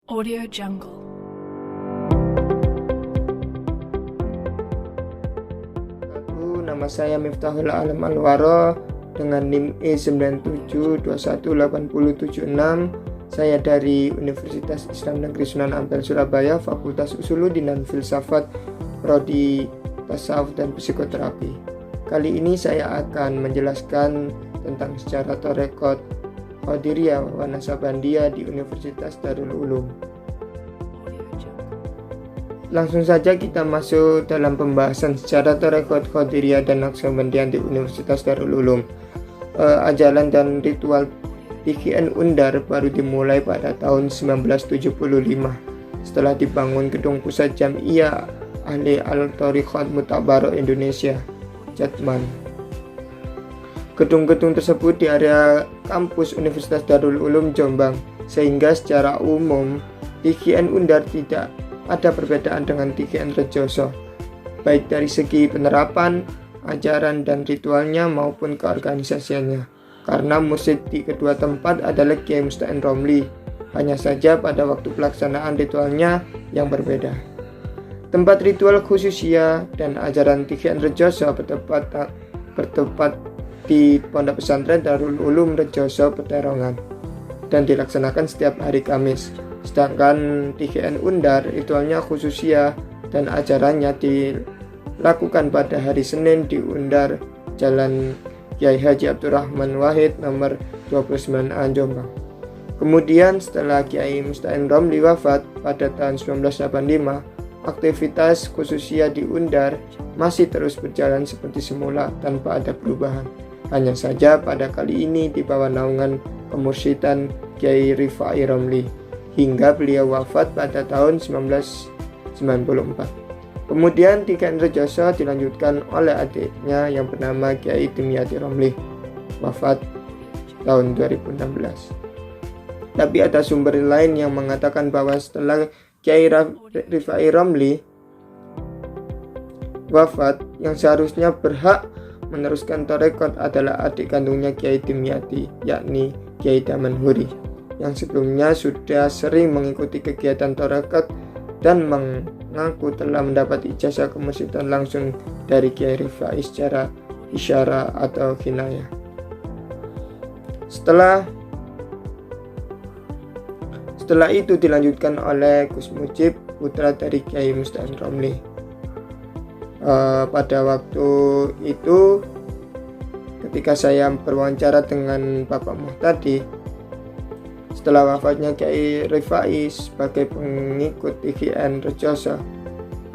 Audio Jungle. Nama saya Miftahul Alam Alwaro dengan NIM E97218076. Saya dari Universitas Islam Negeri Sunan Ampel Surabaya, Fakultas Usuluddin dan Filsafat, Prodi Tasawuf dan Psikoterapi. Kali ini saya akan menjelaskan tentang sejarah Thariqat Qadiriyah wa Naqsabandiyah di Universitas Darul Ulum. Langsung saja kita masuk dalam pembahasan sejarah Thariqat Qadiriyah dan Naqsabandiyah di Universitas Darul Ulum. Ajaran dan ritual TGN Undar baru dimulai pada tahun 1975 setelah dibangun gedung pusat Jam'iyah Ahli Al-Thariqat Mutabarak Indonesia, Jatman. Gedung-gedung tersebut di area kampus Universitas Darul Ulum Jombang, sehingga secara umum TGN Undar tidak ada perbedaan dengan TGN Rejoso, baik dari segi penerapan, ajaran dan ritualnya maupun keorganisasiannya, karena mursyid di kedua tempat adalah Kiai Musta'in Romli, hanya saja pada waktu pelaksanaan ritualnya yang berbeda. Tempat ritual khususiyah dan ajaran TGN Rejoso bertempat di Pondok Pesantren Darul Ulum Rejoso Peterongan dan dilaksanakan setiap hari Kamis. Sedangkan TGN Undar ritualnya khususiyah dan ajarannya dilakukan pada hari Senin di Undar Jalan Kiai Haji Abdurrahman Wahid nomor 29A Jombang. Kemudian setelah Kiai Musta'in Romli wafat pada tahun 1985, aktivitas khususiyah di Undar masih terus berjalan seperti semula tanpa ada perubahan. Hanya saja pada kali ini di bawah naungan kemursyidan Kiai Rifai Romli hingga beliau wafat pada tahun 1994. Kemudian TGN Rejoso dilanjutkan oleh adiknya yang bernama Kiai Dimyati Romli, wafat tahun 2016. Tapi ada sumber lain yang mengatakan bahwa setelah Kiai Rifai Romli wafat, yang seharusnya berhak meneruskan Thariqat adalah adik kandungnya Kiai Dimyati, yakni Kiai Damanhuri, yang sebelumnya sudah sering mengikuti kegiatan Thariqat dan mengaku telah mendapat ijazah kemursyidan langsung dari Kiai Rifai secara isyarah atau kinayah. Setelah itu dilanjutkan oleh Gus Mujib, putra dari Kiai Musta'in Romli. Pada waktu itu ketika saya berwawancara dengan Bapak Muhtadi setelah wafatnya Kiai Rifai sebagai pengikut TGN Rejoso,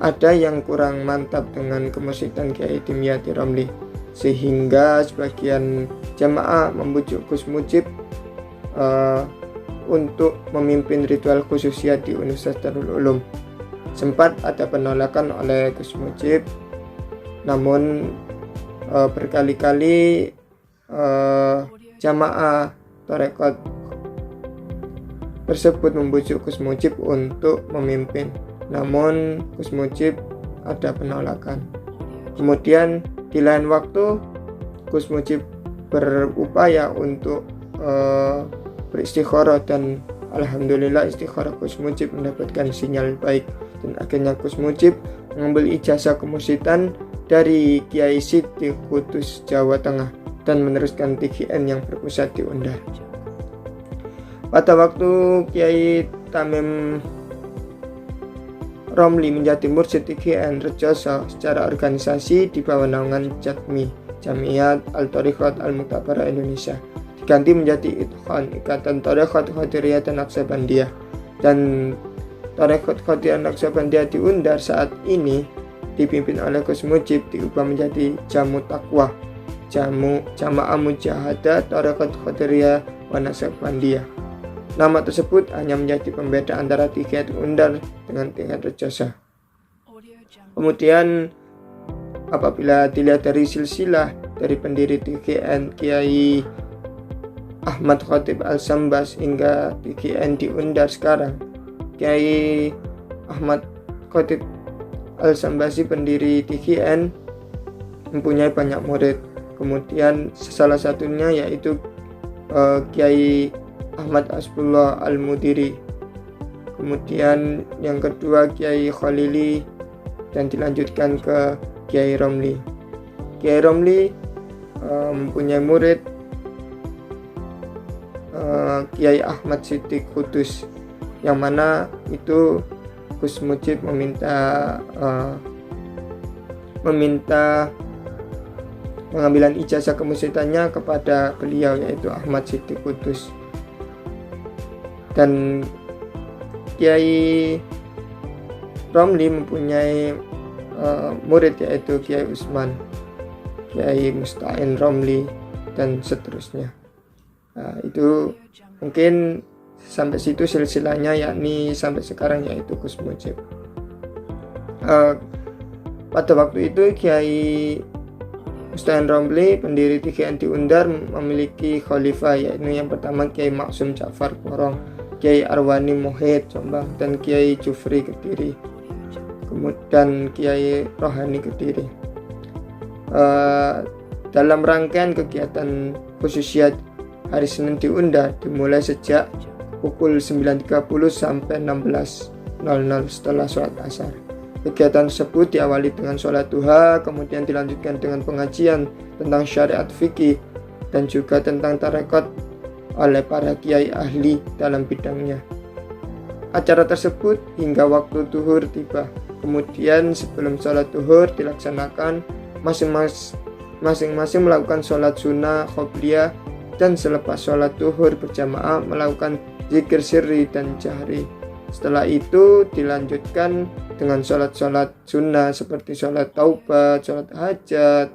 ada yang kurang mantap dengan kemursyidan Kiai Dimyati Romli, sehingga sebagian jamaah membujuk Gus Mujib untuk memimpin ritual khususiyah di Universitas Darul Ulum. Sempat ada penolakan oleh Gus Mujib, namun berkali-kali jamaah Thariqat tersebut membujuk Gus Mujib untuk memimpin, namun Gus Mujib ada penolakan. Kemudian di lain waktu Gus Mujib berupaya untuk beristikharah dan alhamdulillah istikharah Gus Mujib mendapatkan sinyal baik, dan akhirnya Gus Mujib mengambil ijazah kemursyidan dari Kiai Siti Kudus Jawa Tengah dan meneruskan TGN yang berpusat di Undar. Pada waktu Kiai Tamim Romli menjadi mursyid TGN Rejoso secara organisasi di bawah naungan JATMI, Jam'iyat Al-Thariqat Al-Mutabarak Indonesia, diganti menjadi Ikatan Thariqat Qadiriyah dan Naqsabandiyah, dan Thariqat Qadiriyah dan Naqsabandiyah di Undar saat ini dipimpin oleh Gus Mujib diubah menjadi Jamu Taqwa, Jamaah Mujahadah Thariqat Qadiriyah wa Naqsabandiyah. Nama tersebut hanya menjadi pembeda antara TGN Undar dengan TGN Rejoso. Kemudian apabila dilihat dari silsilah dari pendiri TGN Kiai Ahmad Khatib Al-Sambas hingga TGN di Undar sekarang, Kiai Ahmad Khatib Al-Sambasi pendiri TGN mempunyai banyak murid. Kemudian salah satunya yaitu Kiai Ahmad Asbullah Al-Mudiri kemudian yang kedua Kiai Khalili, dan dilanjutkan ke Kiai Romli. Kiai Romli mempunyai murid Kiai Ahmad Siddiq Kudus, yang mana itu Gus Mujib meminta pengambilan ijazah kemusyidannya kepada beliau, yaitu Ahmad Siddiq Kudus. Dan Kiai Romli mempunyai murid, yaitu Kiai Usman, Kiai Musta'in Romli, dan seterusnya. Nah, itu mungkin sampai situ silsilahnya, yakni sampai sekarang, yaitu Gus Mujib. Pada waktu itu Kiai Musta'in Romli, pendiri TGN di Undar, memiliki khalifah, yaitu yang pertama Kiai Maksum Ja'far Porong, Kiai Arwani Mohid Jombang, dan Kiai Jufri Kediri, kemudian Kiai Rohani Kediri. Dalam rangkaian kegiatan khususiyat hari Senin di Undar dimulai sejak pukul 9.30 sampai 16.00 setelah sholat asar. Kegiatan tersebut diawali dengan sholat duha, kemudian dilanjutkan dengan pengajian tentang syariat fikih dan juga tentang tarekat oleh para kiai ahli dalam bidangnya. Acara tersebut hingga waktu duhur tiba. Kemudian sebelum sholat duhur dilaksanakan, masing-masing melakukan sholat sunnah qobliyah, dan selepas sholat duhur berjamaah melakukan zikir sirri dan jahri. Setelah itu dilanjutkan dengan sholat-sholat sunnah seperti sholat taubat, sholat hajat,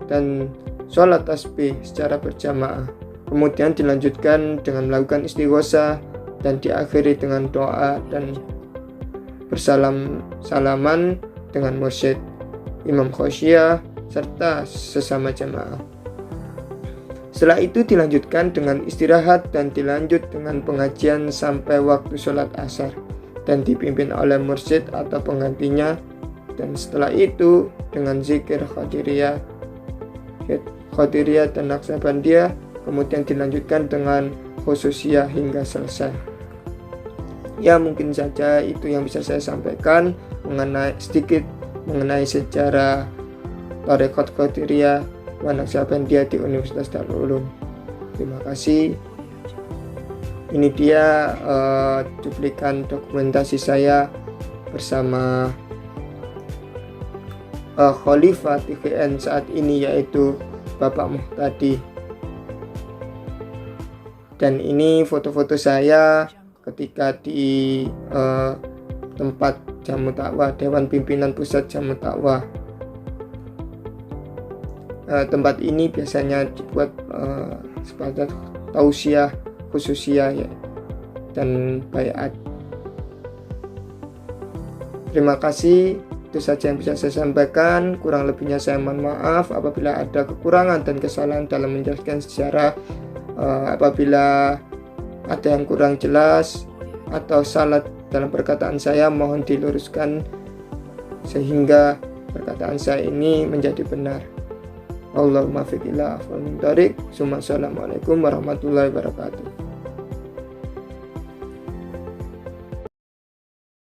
dan sholat tasbih secara berjamaah. Kemudian dilanjutkan dengan melakukan istighosah dan diakhiri dengan doa dan bersalam-salaman dengan mursyid, imam khosyiyah, serta sesama jamaah. Setelah itu dilanjutkan dengan istirahat dan dilanjut dengan pengajian sampai waktu sholat asar dan dipimpin oleh mursyid atau penggantinya, dan setelah itu dengan zikir Qadiriyah dan Naqsabandiyah, kemudian dilanjutkan dengan khususiyah hingga selesai. Ya, mungkin saja itu yang bisa saya sampaikan sedikit mengenai sejarah Tarekat Qadiriyah wa Naqsabandiyah di Universitas Darul Ulum. Terima kasih. Ini dia cuplikan dokumentasi saya bersama Khalifah TGN saat ini, yaitu Bapak Muhtadi. Dan ini foto-foto saya ketika di tempat Jamu Takwah, Dewan Pimpinan Pusat Jamu Takwah. Tempat ini biasanya dibuat sebagai tausiah khususiyah ya, dan baiat. Terima kasih, itu saja yang bisa saya sampaikan. Kurang lebihnya saya mohon maaf apabila ada kekurangan dan kesalahan dalam menjelaskan sejarah. Apabila ada yang kurang jelas atau salah dalam perkataan saya, mohon diluruskan sehingga perkataan saya ini menjadi benar. Allahumma fiqillah. Assalamualaikum warahmatullahi wabarakatuh.